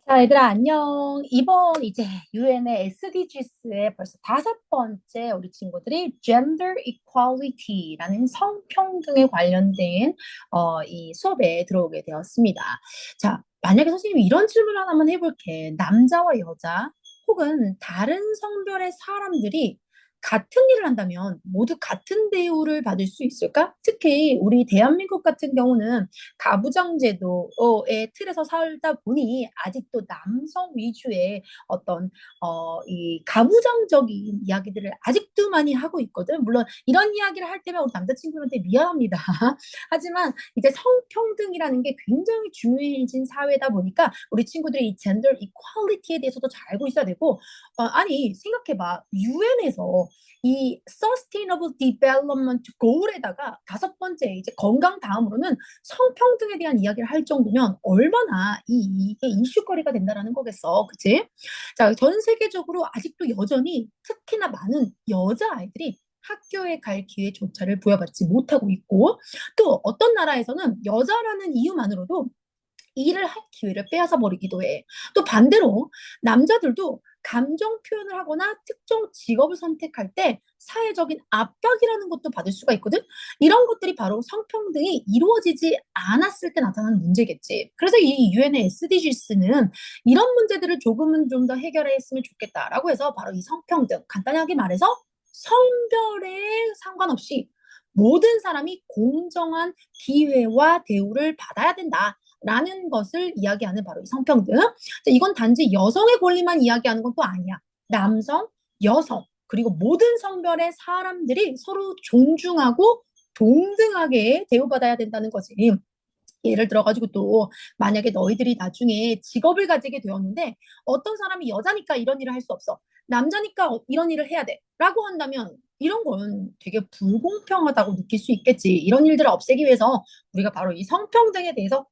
자, 얘들아, 안녕. 이번 이제 유엔의 SDGs의 벌써 5번째 우리 친구들이 Gender Equality라는 성평등에 관련된 이 수업에 들어오게 되었습니다. 자, 만약에 선생님이 이런 질문 하나만 해볼게. 남자와 여자 혹은 다른 성별의 사람들이 같은 일을 한다면 모두 같은 대우를 받을 수 있을까? 특히 우리 대한민국 같은 경우는 가부장제도의 틀에서 살다 보니 아직도 남성 위주의 어떤 이 가부장적인 이야기들을 아직도 많이 하고 있거든. 물론 이런 이야기를 할 때면 우리 남자친구한테 미안합니다. 하지만 이제 성평등이라는 게 굉장히 중요해진 사회다 보니까 우리 친구들이 이 젠더 이퀄리티에 대해서도 잘 알고 있어야 되고 아니 생각해봐. 유엔에서 이 Sustainable Development Goal에다가 5번째 이제 건강 다음으로는 성평등에 대한 이야기를 할 정도면 얼마나 이게 이슈거리가 된다라는 거겠어. 그치? 자, 전 세계적으로 아직도 여전히 특히나 많은 여자아이들이 학교에 갈 기회조차를 부여받지 못하고 있고 또 어떤 나라에서는 여자라는 이유만으로도 일을 할 기회를 빼앗아 버리기도 해. 또 반대로 남자들도 감정 표현을 하거나 특정 직업을 선택할 때 사회적인 압박이라는 것도 받을 수가 있거든. 이런 것들이 바로 성평등이 이루어지지 않았을 때 나타나는 문제겠지. 그래서 이 유엔의 SDGs는 이런 문제들을 조금은 좀 더 해결했으면 좋겠다라고 해서 바로 이 성평등, 간단하게 말해서 성별에 상관없이 모든 사람이 공정한 기회와 대우를 받아야 된다. 라는 것을 이야기하는 바로 이 성평등. 이건 단지 여성의 권리만 이야기하는 건 또 아니야. 남성, 여성, 그리고 모든 성별의 사람들이 서로 존중하고 동등하게 대우받아야 된다는 거지. 예를 들어가지고 또 만약에 너희들이 나중에 직업을 가지게 되었는데 어떤 사람이 여자니까 이런 일을 할 수 없어. 남자니까 이런 일을 해야 돼. 라고 한다면 이런 건 되게 불공평하다고 느낄 수 있겠지. 이런 일들을 없애기 위해서 우리가 바로 이 성평등에 대해서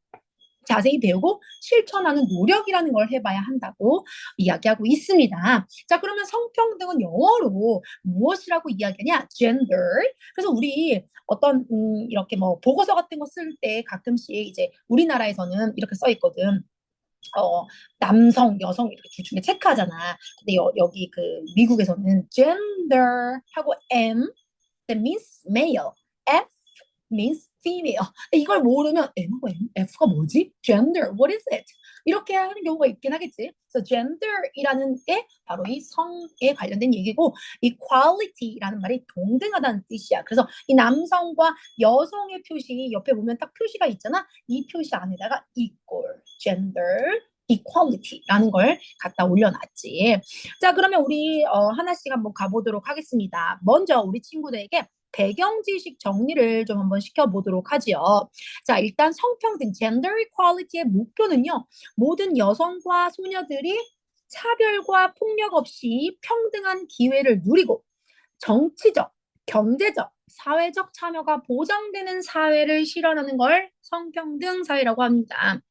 자세히 배우고 실천하는 노력이라는 걸 해봐야 한다고 이야기하고 있습니다. 자, 그러면 성평등은 영어로 무엇이라고 이야기하냐? gender. 그래서 우리 어떤 이렇게 뭐 보고서 같은 거 쓸 때 가끔씩 이제 우리나라에서는 이렇게 써 있거든. 어, 남성, 여성 이렇게 둘 중에 체크하잖아. 근데 여기 그 미국에서는 gender 하고 M that means male, F means female. 이걸 모르면 M하고 F가 뭐지? Gender, what is it? 이렇게 하는 경우가 있긴 하겠지. 그래서 gender이라는 게 바로 이 성에 관련된 얘기고 equality라는 말이 동등하다는 뜻이야. 그래서 이 남성과 여성의 표시 옆에 보면 딱 표시가 있잖아. 이 표시 안에다가 equal, gender, equality라는 걸 갖다 올려놨지. 자, 그러면 우리 하나씩 한번 가보도록 하겠습니다. 먼저 우리 친구들에게 배경 지식 정리를 좀 한번 시켜보도록 하지요. 자, 일단 성평등, gender equality의 목표는요, 모든 여성과 소녀들이 차별과 폭력 없이 평등한 기회를 누리고 정치적, 경제적, 사회적 참여가 보장되는 사회를 실현하는 걸 성평등 사회라고 합니다.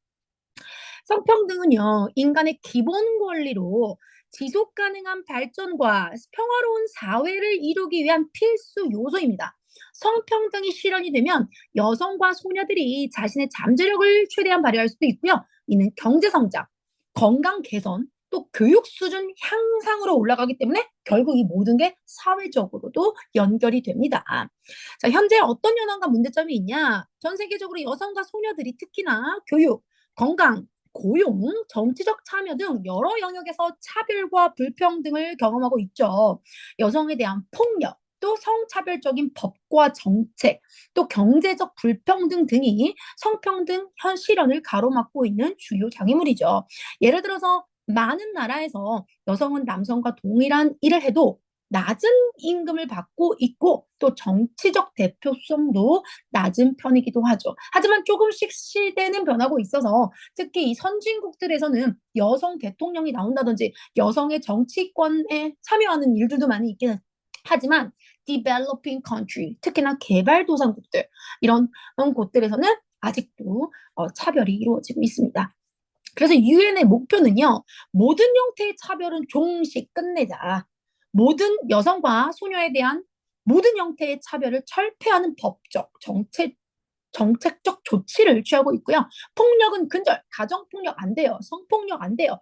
성평등은요, 인간의 기본 권리로 지속 가능한 발전과 평화로운 사회를 이루기 위한 필수 요소입니다. 성평등이 실현이 되면 여성과 소녀들이 자신의 잠재력을 최대한 발휘할 수도 있고요. 이는 경제 성장, 건강 개선, 또 교육 수준 향상으로 올라가기 때문에 결국 이 모든 게 사회적으로도 연결이 됩니다. 자, 현재 어떤 현황과 문제점이 있냐? 전 세계적으로 여성과 소녀들이 특히나 교육, 건강, 고용, 정치적 참여 등 여러 영역에서 차별과 불평등을 경험하고 있죠. 여성에 대한 폭력, 또 성차별적인 법과 정책, 또 경제적 불평등 등이 성평등 현 실현을 가로막고 있는 주요 장애물이죠. 예를 들어서 많은 나라에서 여성은 남성과 동일한 일을 해도 낮은 임금을 받고 있고 또 정치적 대표성도 낮은 편이기도 하죠. 하지만 조금씩 시대는 변하고 있어서 특히 이 선진국들에서는 여성 대통령이 나온다든지 여성의 정치권에 참여하는 일들도 많이 있기는 하지만 developing country, 특히나 개발도상국들 이런 곳들에서는 아직도 차별이 이루어지고 있습니다. 그래서 유엔의 목표는요, 모든 형태의 차별은 종식 끝내자. 모든 여성과 소녀에 대한 모든 형태의 차별을 철폐하는 법적, 정책적 정책적 조치를 취하고 있고요. 폭력은 근절, 가정폭력 안 돼요. 성폭력 안 돼요.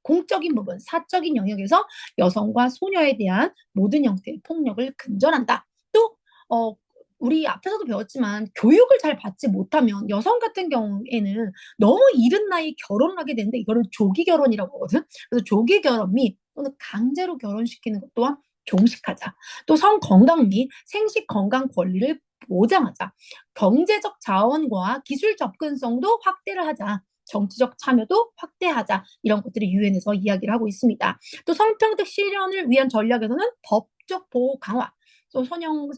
공적인 부분, 사적인 영역에서 여성과 소녀에 대한 모든 형태의 폭력을 근절한다. 또, 어, 우리 앞에서도 배웠지만 교육을 잘 받지 못하면 여성 같은 경우에는 너무 이른 나이에 결혼을 하게 되는데 이거를 조기 결혼이라고 하거든. 그래서 조기 결혼 및 또는 강제로 결혼시키는 것 또한 종식하자. 또 성 건강 및 생식 건강 권리를 보장하자. 경제적 자원과 기술 접근성도 확대를 하자. 정치적 참여도 확대하자. 이런 것들이 유엔에서 이야기를 하고 있습니다. 또 성평등 실현을 위한 전략에서는 법적 보호 강화, 또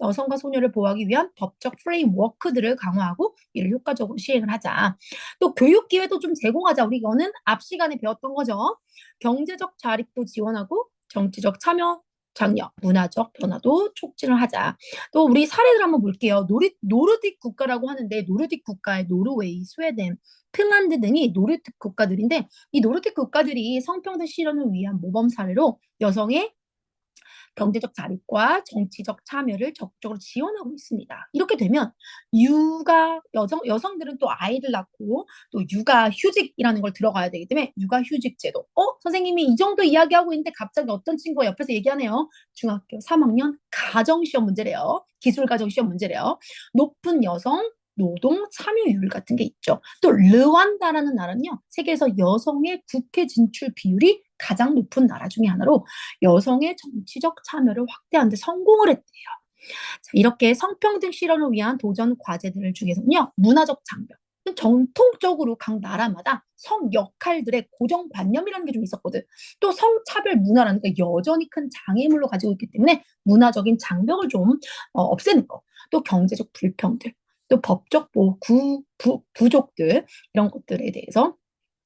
여성과 소녀를 보호하기 위한 법적 프레임워크들을 강화하고 이를 효과적으로 시행을 하자. 또 교육 기회도 좀 제공하자. 우리 이거는 앞 시간에 배웠던 거죠. 경제적 자립도 지원하고 정치적 참여, 장려, 문화적 변화도 촉진을 하자. 또 우리 사례들 한번 볼게요. 노르딕 국가라고 하는데 노르딕 국가의 노르웨이, 스웨덴, 핀란드 등이 노르딕 국가들인데 이 노르딕 국가들이 성평등 실현을 위한 모범 사례로 여성의 경제적 자립과 정치적 참여를 적극적으로 지원하고 있습니다. 이렇게 되면 여성들은 또 아이를 낳고 또 육아휴직이라는 걸 들어가야 되기 때문에 육아휴직 제도. 선생님이 이 정도 이야기하고 있는데 갑자기 어떤 친구가 옆에서 얘기하네요. 중학교 3학년 가정시험 문제래요. 기술가정시험 문제래요. 높은 여성 노동 참여율 같은 게 있죠. 또 르완다라는 나라는요. 세계에서 여성의 국회 진출 비율이 가장 높은 나라 중에 하나로 여성의 정치적 참여를 확대하는 데 성공을 했대요. 자, 이렇게 성평등 실현을 위한 도전 과제들 중에서는요. 문화적 장벽. 정통적으로 각 나라마다 성 역할들의 고정관념이라는 게 좀 있었거든. 또 성차별 문화라는 게 여전히 큰 장애물로 가지고 있기 때문에 문화적인 장벽을 좀 없애는 거. 또 경제적 불평등, 또 법적 보호 부족들 이런 것들에 대해서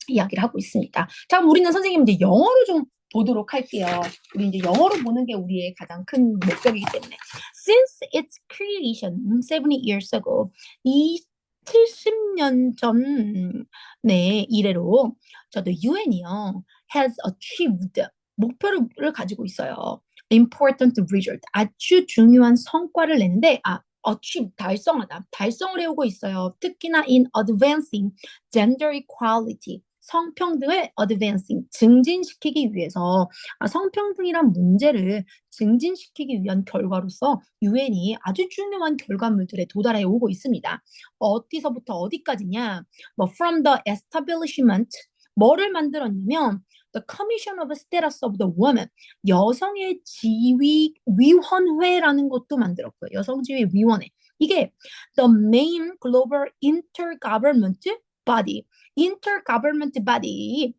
이야기를 하고 있습니다. 자, 그럼 우리는 선생님 이제 영어로 좀 보도록 할게요. 우리 이제 영어로 보는 게 우리의 가장 큰 목적이기 때문에. Since its creation 70 years ago, 이 70년 전에 이래로 저도 유엔이요 has achieved 목표를 가지고 있어요. Important result 아주 중요한 성과를 내는데 achieve 달성하다 달성을 해오고 있어요. 특히나 in advancing gender equality 성평등을 advancing 증진시키기 위해서 성평등이란 문제를 증진시키기 위한 결과로서 유엔이 아주 중요한 결과물들에 도달해 오고 있습니다. 어디서부터 어디까지냐? 뭐 from the establishment 뭐를 만들었냐면 the Commission of Status of the Woman 여성의 지위 위원회라는 것도 만들었고요. 여성 지위 위원회 이게 the main global intergovernment body intergovernment body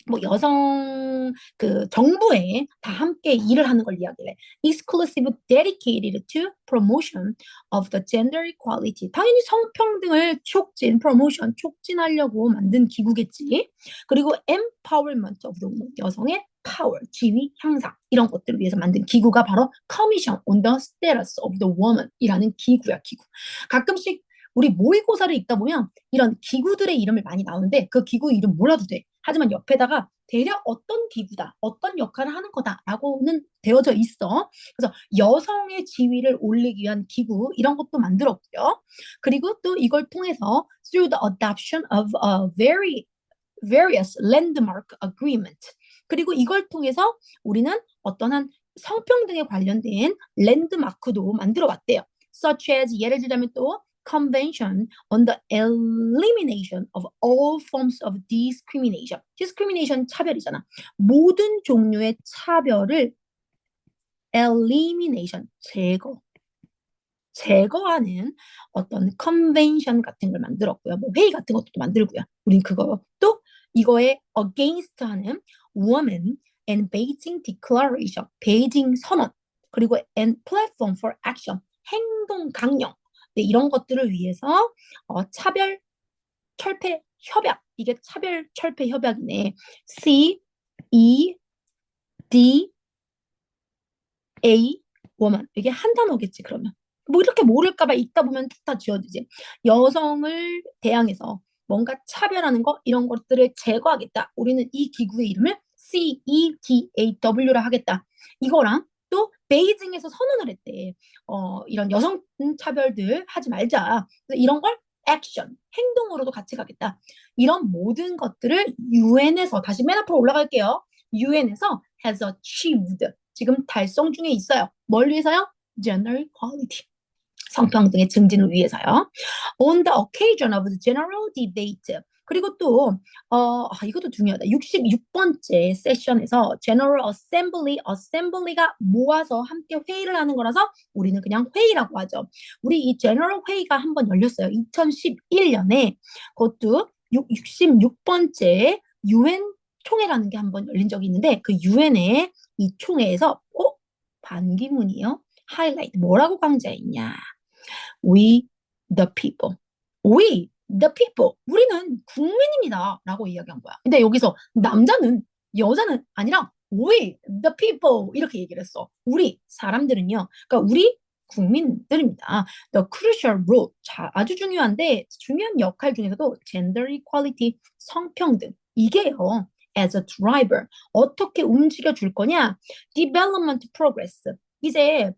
뭐 여성 그 정부에 다 함께 일을 하는 걸 이야기해. Exclusive dedicated to promotion of the gender equality. 당연히 성평등을 촉진하려고 만든 기구겠지. 그리고 empowerment of the woman. 여성의 power, 지위 향상 이런 것들을 위해서 만든 기구가 바로 Commission on the Status of the Woman이라는 기구야, 기구. 가끔씩 우리 모의고사를 읽다 보면 이런 기구들의 이름을 많이 나오는데 그 기구 이름 몰라도 돼. 하지만 옆에다가 대략 어떤 기구다, 어떤 역할을 하는 거다라고는 되어져 있어. 그래서 여성의 지위를 올리기 위한 기구 이런 것도 만들었고요. 그리고 또 이걸 통해서 through the adoption of various landmark agreement. 그리고 이걸 통해서 우리는 어떤 한 성평등에 관련된 랜드마크도 만들어 왔대요. Such as 예를 들자면 또 Convention on the Elimination of All Forms of Discrimination. Discrimination 차별이잖아. 모든 종류의 차별을 elimination 제거하는 어떤 컨벤션 같은 걸 만들었고요. 뭐 회의 같은 것도 만들고요. 우린 그거 또 이거에 against 하는 woman and Beijing Declaration, 베이징 선언 그리고 and platform for action, 행동 강령 네, 이런 것들을 위해서 차별 철폐 협약 이게 차별 철폐 협약이네. C E D A woman 이게 한 단어겠지 그러면 뭐 이렇게 모를까봐 읽다 보면 툭 다 지워지지. 여성을 대항해서 뭔가 차별하는 거 이런 것들을 제거하겠다. 우리는 이 기구의 이름을 CEDAW라 하겠다. 이거랑 또 베이징에서 선언을 했대. 이런 여성 차별들 하지 말자. 그래서 이런 걸 액션, 행동으로도 같이 가겠다. 이런 모든 것들을 유엔에서 다시 맨 앞으로 올라갈게요. 유엔에서 has achieved. 지금 달성 중에 있어요. 뭘 위해서요? Gender equality. 성평등의 증진을 위해서요. On the occasion of the general debate. 그리고 또 이것도 중요하다. 66번째 세션에서 General Assembly, Assembly가 모아서 함께 회의를 하는 거라서 우리는 그냥 회의라고 하죠. 우리 이 General 회의가 한번 열렸어요. 2011년에 그것도 66번째 UN 총회라는 게 한번 열린 적이 있는데 그 유엔의 이 총회에서 반기문이요. 하이라이트 뭐라고 강조했냐? We the people. We the people. 우리는 국민입니다. 라고 이야기한 거야. 근데 여기서 남자는 여자는 아니라 we the people 이렇게 얘기를 했어. 우리 사람들은요. 그러니까 우리 국민들입니다. The crucial role. 자, 아주 중요한데 중요한 역할 중에서도 gender equality 성평등 이게요. As a driver 어떻게 움직여 줄 거냐? Development progress. 이제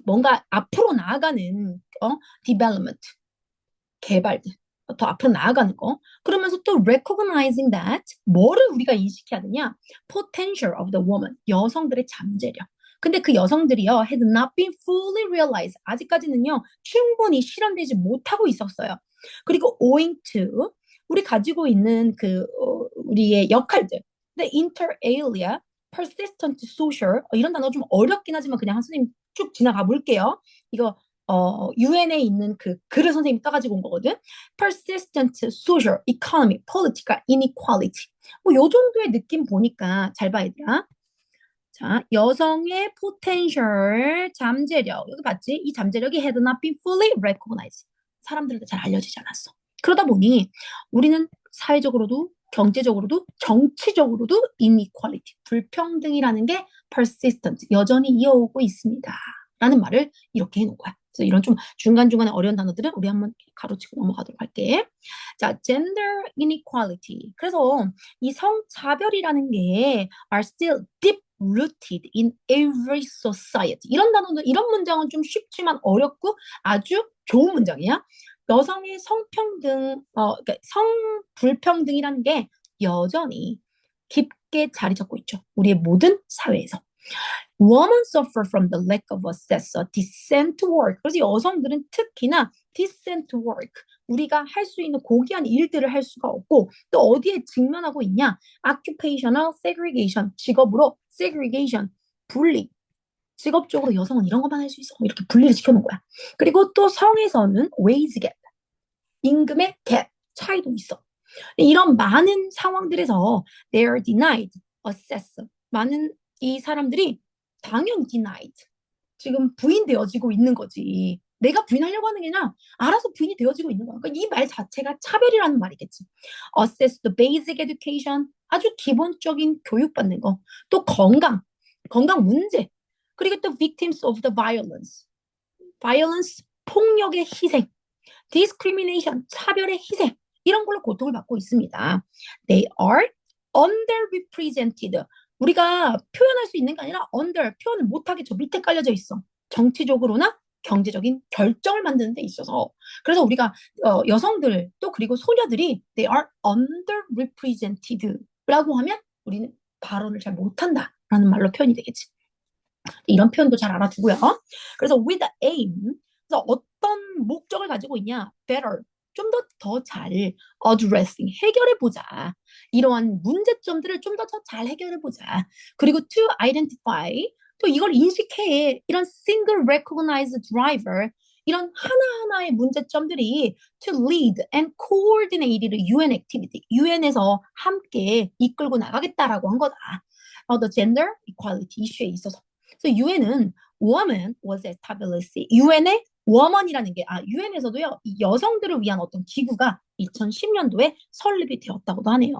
뭔가 앞으로 나아가는 development 개발들 더 앞으로 나아가는 거 그러면서 또 recognizing that 뭐를 우리가 인식해야 되냐 potential of the woman 여성들의 잠재력 근데 그 여성들이요 had not been fully realized 아직까지는요 충분히 실현되지 못하고 있었어요 그리고 owing to 우리 가지고 있는 그 우리의 역할들 the inter alia persistent social 이런 단어 좀 어렵긴 하지만 그냥 한 선생님 쭉 지나가 볼게요. 이거 유엔에 있는 그 글을 선생님이 떠가지고 온 거거든. Persistent social, economic, political inequality. 요 정도의 느낌 보니까 잘 봐, 얘들아. 자, 여성의 potential, 잠재력. 여기 봤지? 이 잠재력이 had not been fully recognized. 사람들한테 잘 알려지지 않았어. 그러다 보니 우리는 사회적으로도 경제적으로도 정치적으로도 inequality, 불평등이라는 게 persistent, 여전히 이어오고 있습니다. 라는 말을 이렇게 해놓은 거야. 그래서 이런 좀 중간중간에 어려운 단어들은 우리 한번 가로치고 넘어가도록 할게. 자, gender inequality. 그래서 이 성차별이라는 게 are still deep rooted in every society. 이런 단어는 이런 문장은 좀 쉽지만 어렵고 아주 좋은 문장이야. 여성의 성평등, 그러니까 성불평등이라는 게 여전히 깊게 자리 잡고 있죠. 우리의 모든 사회에서. Women suffer from the lack of access, decent work. 그래서 여성들은 특히나 decent work, 우리가 할 수 있는 고귀한 일들을 할 수가 없고 또 어디에 직면하고 있냐? occupational segregation, 직업으로 segregation, 분리. 직업적으로 여성은 이런 것만 할 수 있어. 이렇게 분리를 시켜놓은 거야. 그리고 또 성에서는 wage gap, 임금의 갭, 차이도 있어. 이런 많은 상황들에서 they are denied access. 많은 이 사람들이 당연히 denied. 지금 부인되어지고 있는 거지. 내가 부인하려고 하는 게 아니라 알아서 부인이 되어지고 있는 거야. 그러니까 이 말 자체가 차별이라는 말이겠지. Access to basic education. 아주 기본적인 교육받는 거. 또 건강 문제. 그리고 또 victims of the violence. violence, 폭력의 희생. discrimination, 차별의 희생. 이런 걸로 고통을 받고 있습니다. They are underrepresented. 우리가 표현할 수 있는 게 아니라 under, 표현을 못하게 저 밑에 깔려져 있어. 정치적으로나 경제적인 결정을 만드는 데 있어서. 그래서 우리가 여성들 또 그리고 소녀들이 they are underrepresented 라고 하면 우리는 발언을 잘 못한다 라는 말로 표현이 되겠지. 이런 표현도 잘 알아두고요. 그래서 with aim, 그래서 어떤 목적을 가지고 있냐? better, 좀 더 잘 addressing, 해결해보자. 이러한 문제점들을 좀 더 잘 해결해보자. 그리고 to identify, 또 이걸 인식해. 이런 single recognized driver, 이런 하나하나의 문제점들이 to lead and coordinate UN activity, UN에서 함께 이끌고 나가겠다라고 한 거다. The gender equality issue에 있어서. 그래서 UN은 woman was established. UN의 woman이라는 게, UN에서도요, 여성들을 위한 어떤 기구가 2010년도에 설립이 되었다고도 하네요.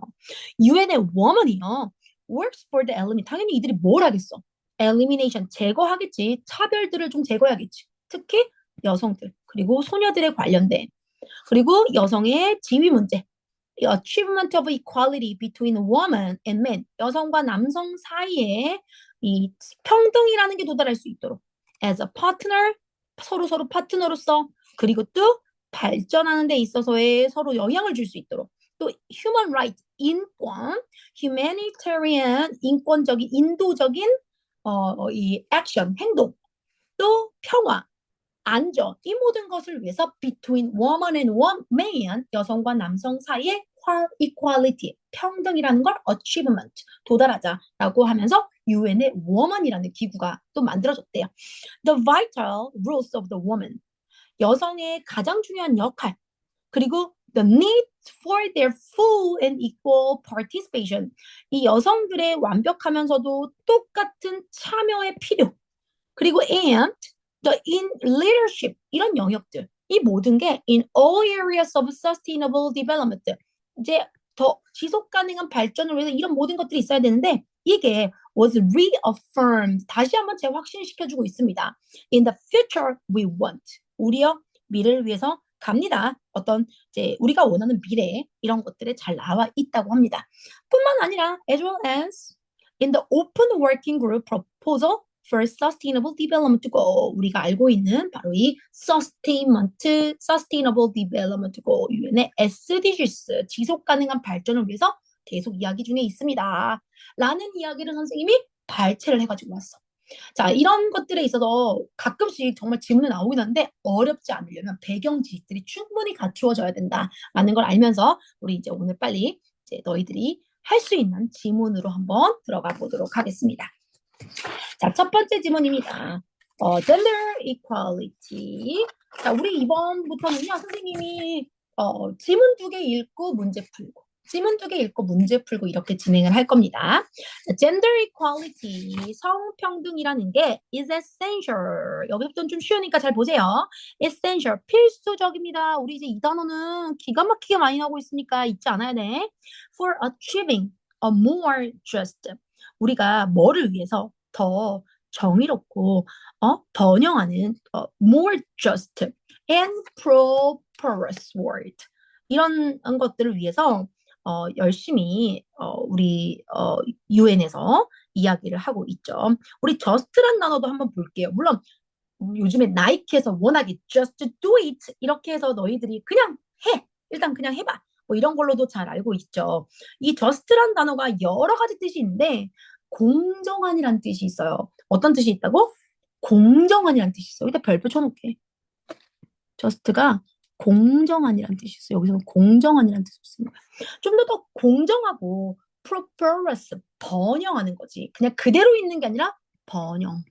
UN의 woman이요, works for the elimination. 당연히 이들이 뭘 하겠어? elimination, 제거하겠지. 차별들을 좀 제거해야겠지. 특히 여성들, 그리고 소녀들에 관련된, 그리고 여성의 지위 문제. achievement of equality between women and men. 여성과 남성 사이에 이 평등이라는 게 도달할 수 있도록 as a partner 서로 파트너로서 그리고 또 발전하는 데 있어서의 서로 영향을 줄 수 있도록 또 human right 인권, humanitarian 인권적인 인도적인 이 액션 행동 또 평화 안전 이 모든 것을 위해서 between woman and man 여성과 남성 사이의 equality 평등이라는 걸 achievement 도달하자라고 하면서 유엔의 woman이라는 기구가 또 만들어졌대요. The vital roles of the woman 여성의 가장 중요한 역할 그리고 the need for their full and equal participation 이 여성들의 완벽하면서도 똑같은 참여의 필요 그리고 and the in leadership 이런 영역들 이 모든 게 in all areas of sustainable development 이제 더 지속 가능한 발전을 위해서 이런 모든 것들이 있어야 되는데 이게 was reaffirmed 다시 한번 재확신시켜주고 있습니다. In the future we want 우리요 미래를 위해서 갑니다. 어떤 이제 우리가 원하는 미래 이런 것들에 잘 나와 있다고 합니다. 뿐만 아니라 as well as in the open working group proposal for sustainable development goal 우리가 알고 있는 바로 이 sustainable development goal 유엔의 SDGs 지속 가능한 발전을 위해서 계속 이야기 중에 있습니다. 라는 이야기를 선생님이 발췌를 해가지고 왔어. 자, 이런 것들에 있어서 가끔씩 정말 질문이 나오긴 하는데 어렵지 않으려면 배경 지식들이 충분히 갖추어져야 된다라는 걸 알면서 우리 이제 오늘 빨리 이제 너희들이 할 수 있는 지문으로 한번 들어가 보도록 하겠습니다. 자, 첫 번째 지문입니다. gender equality. 자, 우리 이번부터는요, 선생님이 지문 2개 읽고 문제 풀고, 지문 2개 읽고 문제 풀고 이렇게 진행을 할 겁니다. 자, gender equality, 성평등이라는 게 is essential. 여기부터는 좀 쉬우니까 잘 보세요. essential, 필수적입니다. 우리 이제 이 단어는 기가 막히게 많이 나오고 있으니까 잊지 않아야 돼. for achieving a more just. 우리가 뭐를 위해서 더 정의롭고 번영하는 more just and prosperous world 이런 것들을 위해서 열심히 우리 유엔에서 이야기를 하고 있죠. 우리 just란 단어도 한번 볼게요. 물론 요즘에 나이키에서 워낙에 just do it 이렇게 해서 너희들이 그냥 해 일단 그냥 해봐 뭐 이런 걸로도 잘 알고 있죠. 이 just란 단어가 여러 가지 뜻이 있는데 공정한이라는 뜻이 있어요. 어떤 뜻이 있다고? 공정한이라는 뜻이 있어. 여기다 별표 쳐놓을게. just가 공정한이라는 뜻이 있어. 여기서는 공정한이라는 뜻이 있습니다. 좀 더 공정하고 prosperous 번영하는 거지. 그냥 그대로 있는 게 아니라 번영.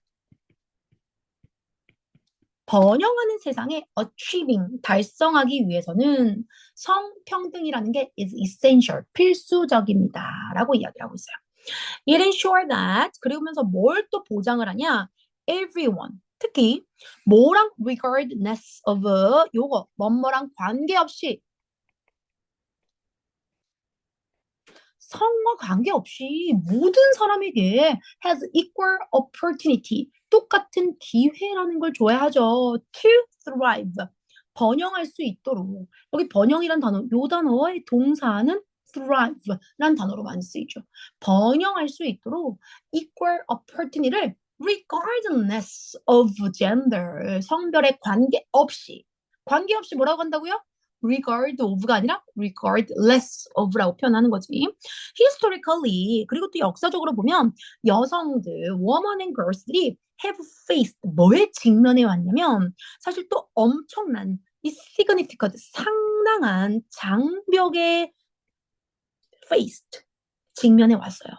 번영하는 세상에 achieving 달성하기 위해서는 성평등이라는 게 is essential 필수적입니다라고 이야기를 하고 있어요. It ensure that 그러면서 뭘 또 보장을 하냐? Everyone 특히 뭐랑 regardless of 요거 뭐뭐랑 관계없이 성과 관계없이 모든 사람에게 has equal opportunity 똑같은 기회라는 걸 줘야 하죠. To thrive 번영할 수 있도록 여기 번영이란 단어 요 단어의 동사는 thrive란 단어로 많이 쓰이죠. 번영할 수 있도록 equal opportunity를 regardless of gender 성별에 관계없이 뭐라고 한다고요? regard of가 아니라 regardless of라고 표현하는 거지. historically 그리고 또 역사적으로 보면 여성들, women and girls들이 have faced 뭐에 직면해 왔냐면 사실 또 엄청난 이 significant 상당한 장벽에 faced 직면해 왔어요.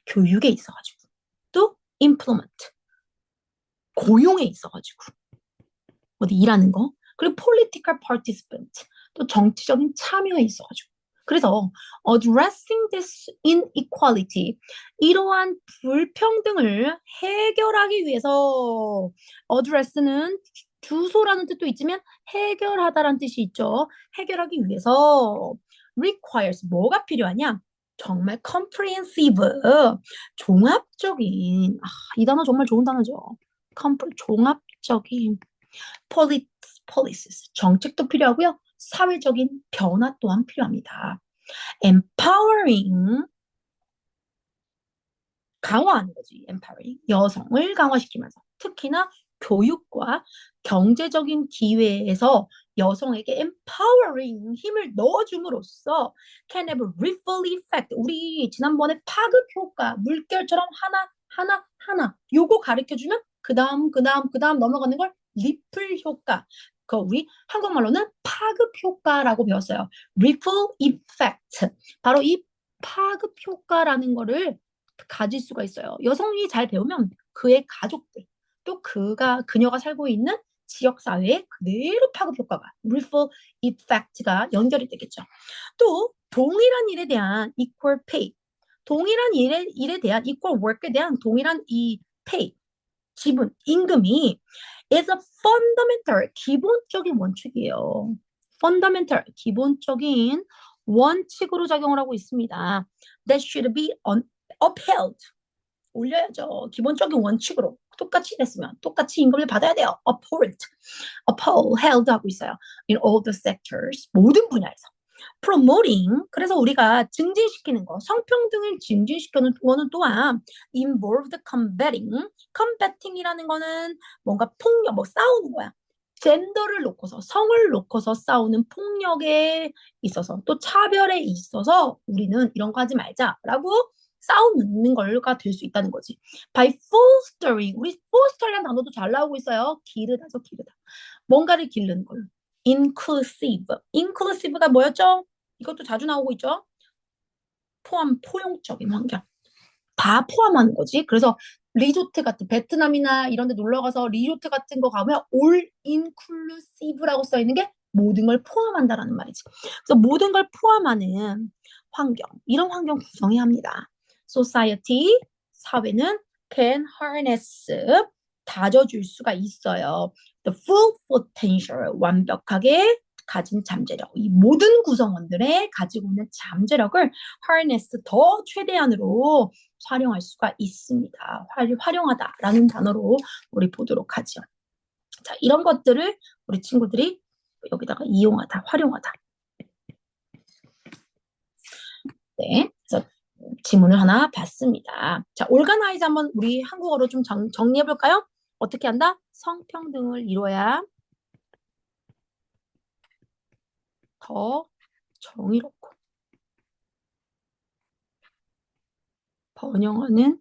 교육에 있어가지고 또 employment 고용에 있어가지고 어디 일하는 거 그리고 political participant 또 정치적인 참여에 있어가지고 그래서 addressing this inequality 이러한 불평등을 해결하기 위해서 address는 주소라는 뜻도 있지만 해결하다라는 뜻이 있죠. 해결하기 위해서 requires 뭐가 필요하냐? 정말 comprehensive 종합적인 이 단어 정말 좋은 단어죠. 종합적인 policies, 정책도 필요하고요. 사회적인 변화 또한 필요합니다. empowering 강화하는 거지. empowering. 여성을 강화시키면서 특히나 교육과 경제적인 기회에서 여성에게 empowering 힘을 넣어줌으로써 can have a ripple effect. 우리 지난번에 파급 효과, 물결처럼 하나 요거 가르쳐주면 그 다음 넘어가는 걸 리플 효과. 그 우리 한국말로는 파급 효과라고 배웠어요. ripple effect. 바로 이 파급 효과라는 거를 가질 수가 있어요. 여성이 잘 배우면 그의 가족들, 또 그녀가 살고 있는 지역 사회에 그대로 파급 효과가, ripple effect가 연결이 되겠죠. 또 동일한 일에 대한 equal pay, 동일한 일에 대한 equal work에 대한 동일한 이 pay, 지분, 임금이 is a fundamental, 기본적인 원칙이에요. fundamental, 기본적인 원칙으로 작용을 하고 있습니다. That should be upheld. 올려야죠. 기본적인 원칙으로. 똑같이 됐으면 똑같이 임금을 받아야 돼요. upheld 하고 있어요. In all the sectors, 모든 분야에서. promoting, 그래서 우리가 증진시키는 거, 성평등을 증진시키는 거는 또한 involved combating이라는 거는 뭔가 폭력, 뭐 싸우는 거야. 젠더를 놓고서, 성을 놓고서 싸우는 폭력에 있어서, 또 차별에 있어서 우리는 이런 거 하지 말자라고 싸우는 걸가 될 수 있다는 거지. by fostering, 우리 foster라는 단어도 잘 나오고 있어요. 기르다죠, 기르다. 뭔가를 기르는 걸로. inclusive가 뭐였죠? 이것도 자주 나오고 있죠. 포용적인 환경. 다 포함하는 거지. 그래서 리조트 같은 베트남이나 이런 데 놀러 가서 리조트 같은 거 가면 all inclusive라고 써 있는 게 모든 걸 포함한다라는 말이지. 그래서 모든 걸 포함하는 환경, 이런 환경 구성해야 합니다. society, 사회는 can harness, 다져줄 수가 있어요. the full potential, 완벽하게 가진 잠재력, 이 모든 구성원들의 가지고 있는 잠재력을 harness, 더 최대한으로 활용할 수가 있습니다. 활용하다라는 단어로 우리 보도록 하죠. 자, 이런 것들을 우리 친구들이 여기다가 이용하다, 활용하다. 네, 그래서 지문을 하나 봤습니다. 자, organize 한번 우리 한국어로 좀 정리해 볼까요? 어떻게 한다? 성평등을 이뤄야 더 정의롭고 번영하는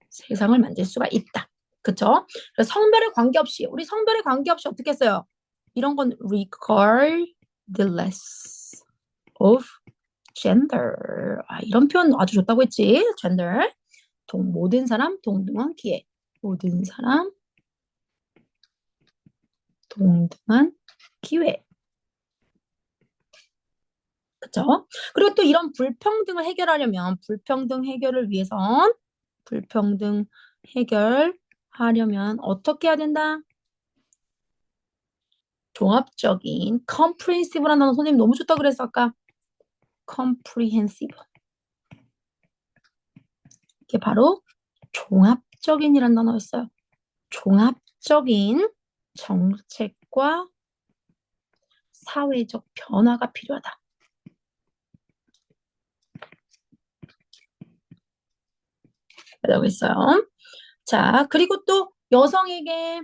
세상을 만들 수가 있다. 그쵸? 그래서 성별에 관계없이, 우리 성별에 관계없이 어떻게 했어요? 이런 건 regardless of gender. 이런 표현 아주 좋다고 했지? gender. 모든 사람 동등한 기회. 모든 사람 동등한 기회. 그쵸? 그리고 또 이런 불평등을 해결하려면, 불평등 해결을 위해선, 불평등 해결하려면 어떻게 해야 된다? 종합적인 comprehensive라는 단어 선생님 너무 좋다 그랬어 아까. comprehensive. 이게 바로 종합적인이라는 단어였어요. 종합적인 정책과 사회적 변화가 필요하다. 라고 했어요. 자, 그리고 또 여성에게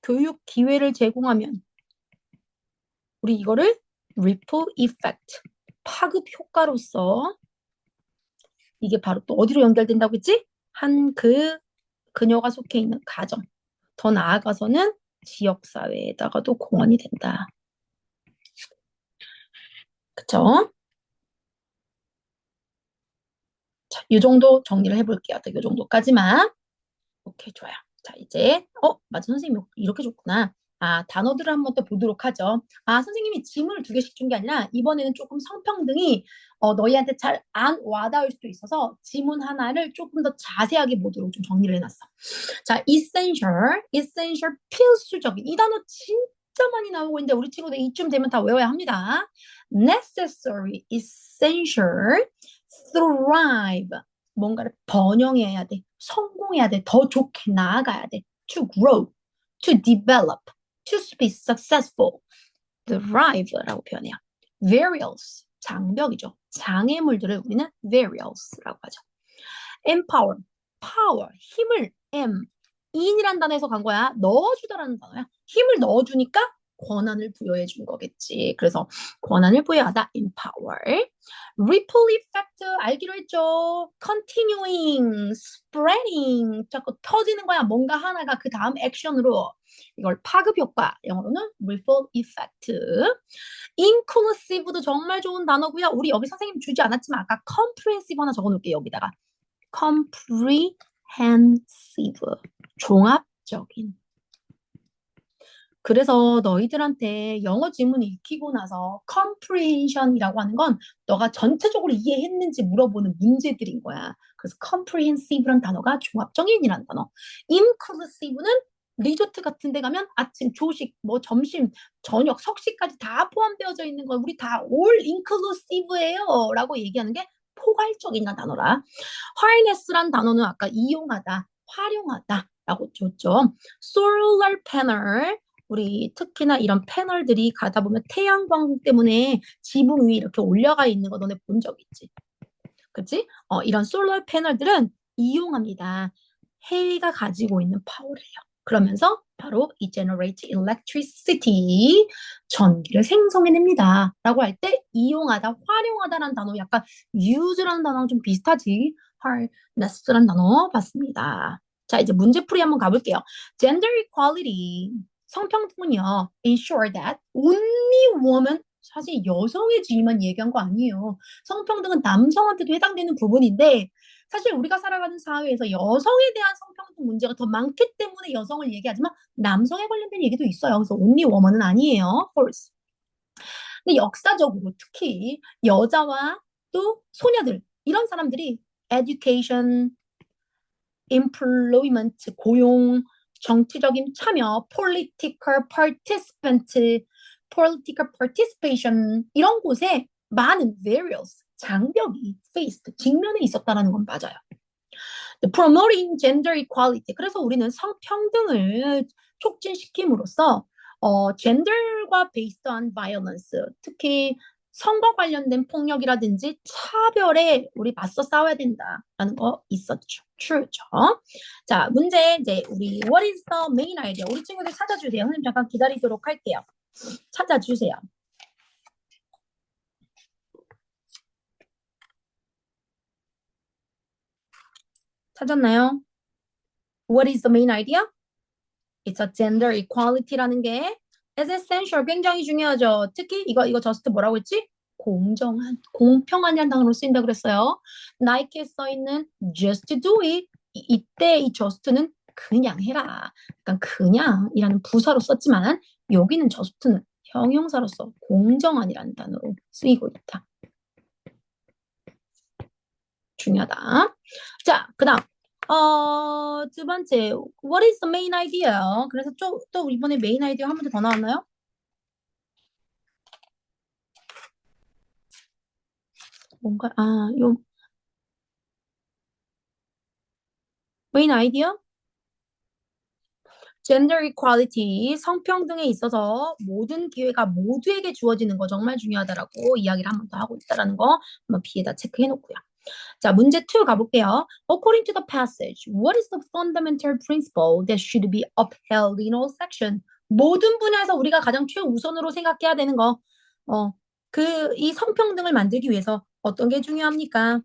교육 기회를 제공하면 우리 이거를 ripple effect, 파급 효과로서 이게 바로 또 어디로 연결된다고 했지? 그녀가 속해 있는 가정, 더 나아가서는 지역사회에다가도 공헌이 된다. 그쵸? 자, 이 정도 정리를 해볼게요. 이 정도까지만. 오케이, 좋아요. 자, 이제, 맞아, 선생님이 이렇게 줬구나. 단어들을 한번 또 보도록 하죠. 선생님이 지문을 2개씩 준 게 아니라, 이번에는 조금 성평등이, 너희한테 잘 안 와닿을 수도 있어서, 지문 하나를 조금 더 자세하게 보도록 좀 정리를 해놨어. 자, essential, 필수적인. 이 단어 진짜 많이 나오고 있는데, 우리 친구들 이쯤 되면 다 외워야 합니다. necessary, essential, thrive. 뭔가를 번영해야 돼. 성공해야 돼. 더 좋게 나아가야 돼. to grow, to develop, to be successful. thrive라고 표현해요. various, 장벽이죠. 장애물들을 우리는 variables라고 하죠. empower, power, 힘을 in이란 단어에서 간 거야. 넣어주다라는 단어야. 힘을 넣어주니까 권한을 부여해 준 거겠지. 그래서 권한을 부여하다, empower. ripple effect 알기로 했죠. continuing, spreading 자꾸 터지는 거야. 뭔가 하나가 그 다음 액션으로 이걸 파급 효과, 영어로는 ripple effect. inclusive도 정말 좋은 단어고요. 우리 여기 선생님 주지 않았지만 아까 comprehensive 하나 적어놓을게요. 여기다가 comprehensive 종합적인. 그래서 너희들한테 영어 지문 읽히고 나서 comprehension이라고 하는 건 너가 전체적으로 이해했는지 물어보는 문제들인 거야. 그래서 comprehensive란 단어가 종합적인이라는 단어. inclusive는 리조트 같은 데 가면 아침, 조식, 뭐 점심, 저녁, 석식까지 다 포함되어져 있는 건 우리 다 all inclusive예요 라고 얘기하는 게 포괄적인 단어라. harness란 단어는 아까 이용하다, 활용하다 라고 줬죠. solar panel 우리 특히나 이런 패널들이 가다 보면 태양광 때문에 지붕 위에 이렇게 올라가 있는 거 너네 본 적 있지? 그치? 이런 솔라 패널들은 이용합니다. 해가 가지고 있는 파워를요. 그러면서 바로 이 generate electricity 전기를 생성해냅니다. 라고 할 때 이용하다, 활용하다라는 단어 약간 use라는 단어랑 좀 비슷하지. harness라는 단어 봤습니다. 자, 이제 문제풀이 한번 가볼게요. gender equality 성평등은요, ensure that only woman 사실 여성의 지위만 얘기한 거 아니에요. 성평등은 남성한테도 해당되는 부분인데 사실 우리가 살아가는 사회에서 여성에 대한 성평등 문제가 더 많기 때문에 여성을 얘기하지만 남성에 관련된 얘기도 있어요. 그래서 only woman은 아니에요. First. 근데 역사적으로 특히 여자와 또 소녀들 이런 사람들이 education, employment, 고용, 정치적인 참여, political participation 이런 곳에 많은 various 장벽이 faced, 직면해 있었다는 건 맞아요. promoting gender equality. 그래서 우리는 성평등을 촉진시킴으로써 gender과 based on violence, 특히 성과 관련된 폭력이라든지 차별에 우리 맞서 싸워야 된다라는 거 있었죠. true죠. 자, 문제 이제 우리 what is the main idea? 우리 친구들 찾아주세요. 선생님 잠깐 기다리도록 할게요. 찾아주세요. 찾았나요? What is the main idea? It's a gender equality라는 게 is essential, 굉장히 중요하죠. 특히 이거 저스트 뭐라고 했지? 공정한, 공평한이라는 단어로 쓰인다 그랬어요. 나이키에 써있는 just do it. 이때 이 just는 그냥 해라. 약간 그냥이라는 부사로 썼지만 여기는 just는 형용사로서 공정한이라는 단어로 쓰이고 있다. 중요하다. 자, 그 다음. 두 번째, what is the main idea? 그래서 또 이번에 메인 아이디어 한 문제 더 나왔나요? 뭔가, 요, 메인 아이디어? gender equality, 성평등에 있어서 모든 기회가 모두에게 주어지는 거 정말 중요하다라고 이야기를 한 번 더 하고 있다라는 거 한번 B에다 체크해 놓고요. 자, 문제 2 가볼게요. According to the passage, what is the fundamental principle that should be upheld in all sections? 모든 분야에서 우리가 가장 최우선으로 생각해야 되는 거, 이 성평등을 만들기 위해서 어떤 게 중요합니까?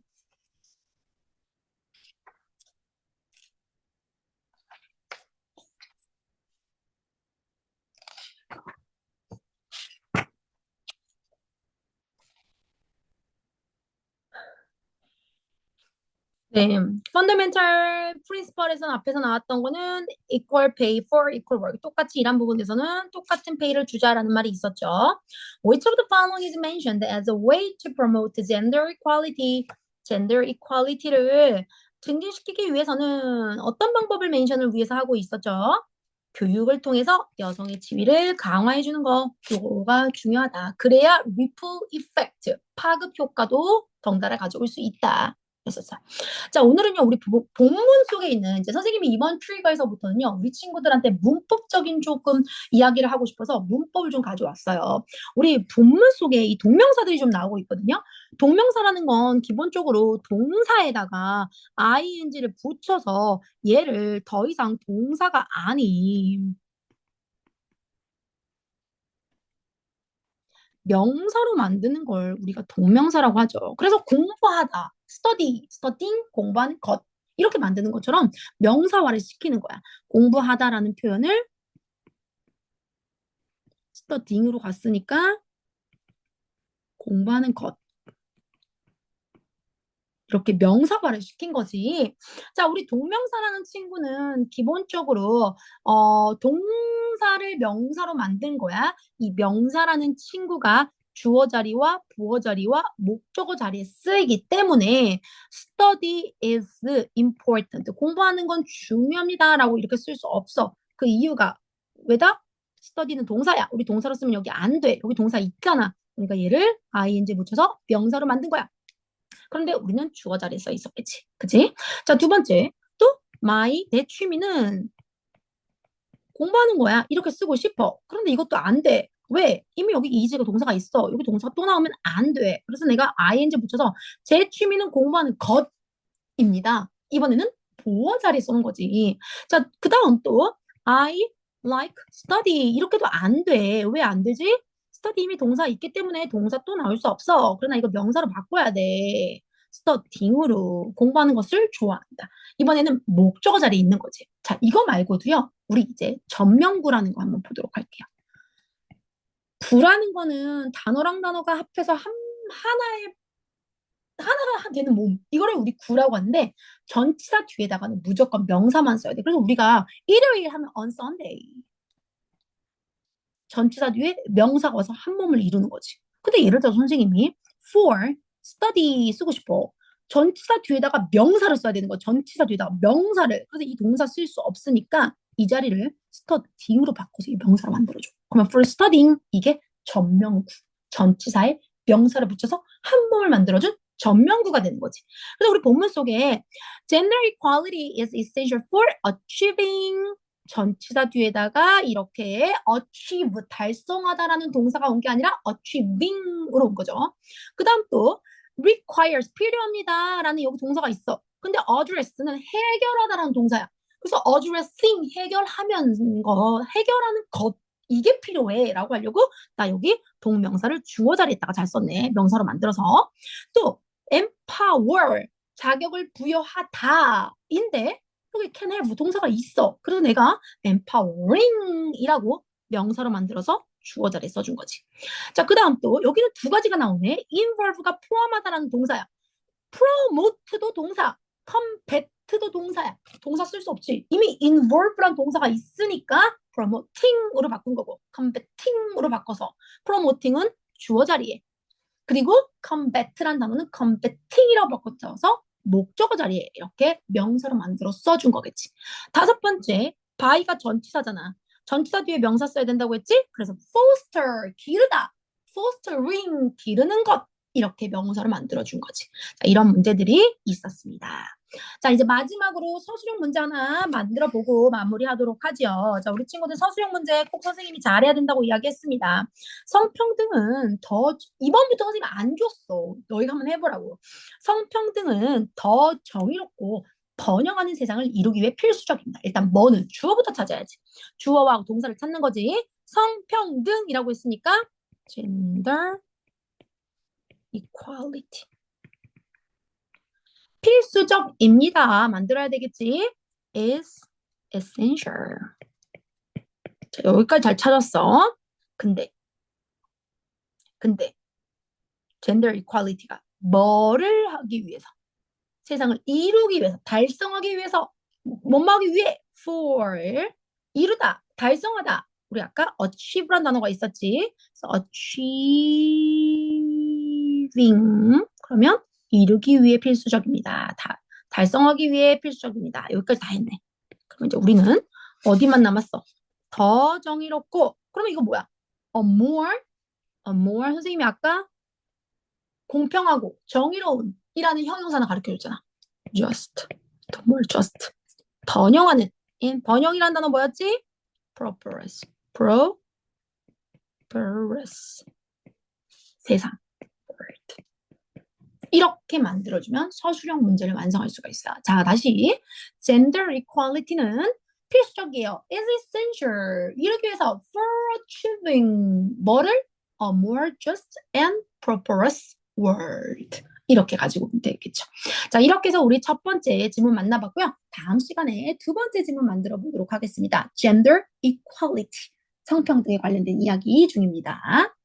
네, fundamental principle에서는 앞에서 나왔던 거는 equal pay for equal work. 똑같이 일한 부분에서는 똑같은 pay를 주자라는 말이 있었죠. Which of the following is mentioned as a way to promote gender equality? gender equality를 증진시키기 위해서는 어떤 방법을 멘션을 위해서 하고 있었죠? 교육을 통해서 여성의 지위를 강화해 주는 거, 요거가 중요하다. 그래야 ripple effect, 파급 효과도 덩달아 가져올 수 있다. 했었어요. 자, 오늘은요, 우리 본문 속에 있는 이제 선생님이 이번 트리거에서부터는요, 우리 친구들한테 문법적인 조금 이야기를 하고 싶어서 문법을 좀 가져왔어요. 우리 본문 속에 이 동명사들이 좀 나오고 있거든요. 동명사라는 건 기본적으로 동사에다가 ing를 붙여서 얘를 더 이상 동사가 아닌 명사로 만드는 걸 우리가 동명사라고 하죠. 그래서 공부하다, studying, 공부하는 것 이렇게 만드는 것처럼 명사화를 시키는 거야. 공부하다라는 표현을 studying으로 갔으니까 공부하는 것 이렇게 명사화를 시킨 거지. 자, 우리 동명사라는 친구는 기본적으로 동사를 명사로 만든 거야. 이 명사라는 친구가 주어 자리와 부어 자리와 목적어 자리에 쓰이기 때문에 study is important. 공부하는 건 중요합니다라고 이렇게 쓸 수 없어. 그 이유가 왜다? study는 동사야. 우리 동사로 쓰면 여기 안 돼. 여기 동사 있잖아. 그러니까 얘를 ing 붙여서 명사로 만든 거야. 그런데 우리는 주어 자리에 써 있었겠지. 그치? 자, 두 번째. 또, 내 취미는 공부하는 거야. 이렇게 쓰고 싶어. 그런데 이것도 안 돼. 왜? 이미 여기 이즈가 동사가 있어. 여기 동사가 또 나오면 안 돼. 그래서 내가 ing 붙여서 제 취미는 공부하는 것입니다. 이번에는 보어 자리에 써는 거지. 자, 그 다음 또 I like study 이렇게도 안 돼. 왜 안 되지? study 이미 동사 있기 때문에 동사 또 나올 수 없어. 그러나 이거 명사로 바꿔야 돼. studying으로 공부하는 것을 좋아한다. 이번에는 목적어 자리에 있는 거지. 자, 이거 말고도요. 우리 이제 전명구라는 거 한번 보도록 할게요. 구라는 거는 단어랑 단어가 합해서 하나가 되는 몸. 이거를 우리 구라고 하는데 전치사 뒤에다가는 무조건 명사만 써야 돼. 그래서 우리가 일요일 하면 on Sunday. 전치사 뒤에 명사가 와서 한 몸을 이루는 거지. 근데 예를 들어 선생님이 for study 쓰고 싶어. 전치사 뒤에다가 명사를 써야 되는 거야. 전치사 뒤에다가 명사를. 그래서 이 동사 쓸 수 없으니까 이 자리를 studying으로 바꿔서 이 명사로 만들어줘. 그러면 for studying 이게 전명구. 전치사에 명사를 붙여서 한 몸을 만들어준 전명구가 되는 거지. 그래서 우리 본문 속에 gender equality is essential for achieving 전치사 뒤에다가 이렇게 achieve, 달성하다라는 동사가 온 게 아니라 achieving으로 온 거죠. 그 다음 또 requires, 필요합니다 라는 여기 동사가 있어. 근데 address는 해결하다라는 동사야. 그래서 addressing, 해결하면 거, 해결하는 것 이게 필요해 라고 하려고 나 여기 동명사를 주어 자리에다가 잘 썼네. 명사로 만들어서. 또 empower, 자격을 부여하다인데 여기 can have 동사가 있어. 그래서 내가 empowering이라고 명사로 만들어서 주어 자리에 써준 거지. 자, 그 다음 또 여기는 두 가지가 나오네. involve가 포함하다라는 동사야. promote도 동사, combat도 동사야. 동사 쓸 수 없지. 이미 involve란 동사가 있으니까 promoting으로 바꾼 거고 combating으로 바꿔서 promoting은 주어 자리에 그리고 combat란 단어는 combating이라고 바꿔서 목적어 자리에 이렇게 명사로 만들어 써준 거겠지. 다섯 번째, by가 전치사잖아. 전치사 뒤에 명사 써야 된다고 했지? 그래서 foster, 기르다. fostering, 기르는 것. 이렇게 명사로 만들어준 거지. 자, 이런 문제들이 있었습니다. 자, 이제 마지막으로 서술형 문제 하나 만들어 보고 마무리하도록 하죠. 자, 우리 친구들 서술형 문제 꼭 선생님이 잘해야 된다고 이야기했습니다. 성평등은 이번부터 선생님이 안 줬어. 너희가 한번 해보라고. 성평등은 더 정의롭고 번영하는 세상을 이루기 위해 필수적입니다. 일단 뭐는 주어부터 찾아야지. 주어와 동사를 찾는 거지. 성평등이라고 했으니까 gender equality. 필수적입니다. 만들어야 되겠지. is essential. 자, 여기까지 잘 찾았어. 근데 gender equality가 뭐를 하기 위해서 세상을 이루기 위해서 달성하기 위해서 뭐하기 위해 for 이루다 달성하다 우리 아까 achieve란 단어가 있었지. 그래서 achieving 그러면 이루기 위해 필수적입니다. 달성하기 위해 필수적입니다. 여기까지 다 했네. 그럼 이제 우리는 어디만 남았어? 더 정의롭고 그러면 이거 뭐야? a more 선생님이 아까 공평하고 정의로운 이라는 형용사는 가르쳐줬잖아. just. 또 뭘 just. 번영하는. 번영이라는 단어 뭐였지? prosperous. prosperous. 세상. 이렇게 만들어주면 서술형 문제를 완성할 수가 있어요. 자, 다시. gender equality는 필수적이에요. is essential. 이렇게 해서 for achieving 뭐를? A more just and prosperous world. 이렇게 가지고 오면 되겠죠. 자, 이렇게 해서 우리 첫 번째 지문 만나봤고요. 다음 시간에 두 번째 지문 만들어 보도록 하겠습니다. gender equality. 성평등에 관련된 이야기 중입니다.